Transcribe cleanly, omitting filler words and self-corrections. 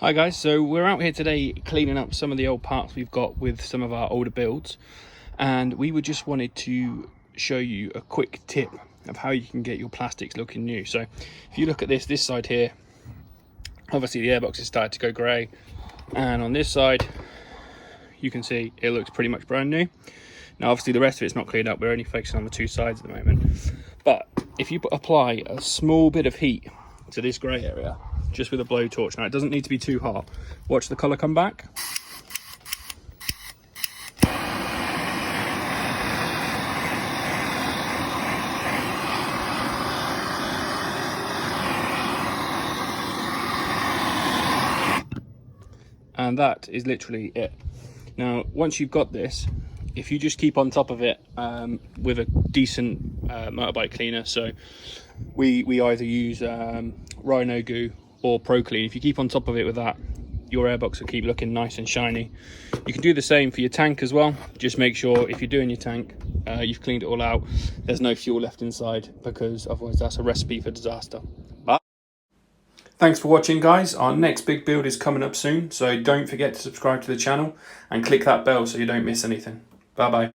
Hi guys, so we're out here today cleaning up some of the old parts we've got with some of our older builds, and we would just wanted to show you a quick tip of how you can get your plastics looking new. So if you look at this side here, obviously the airbox has started to go grey, and on this side you can see it looks pretty much brand new. Now obviously the rest of it's not cleaned up, we're only focusing on the two sides at the moment, but if you apply a small bit of heat to this grey area just with a blowtorch, now it doesn't need to be too hot, watch the colour come back. And that is literally it. Now once you've got this, if you just keep on top of it with a decent motorbike cleaner, so we either use Rhino Goo or Pro Clean, if you keep on top of it with that, your airbox will keep looking nice and shiny. You can do the same for your tank as well. Just make sure if you're doing your tank, you've cleaned it all out, there's no fuel left inside, because otherwise that's a recipe for disaster. But thanks for watching guys. Our next big build is coming up soon, so don't forget to subscribe to the channel and click that bell so you don't miss anything. Bye bye.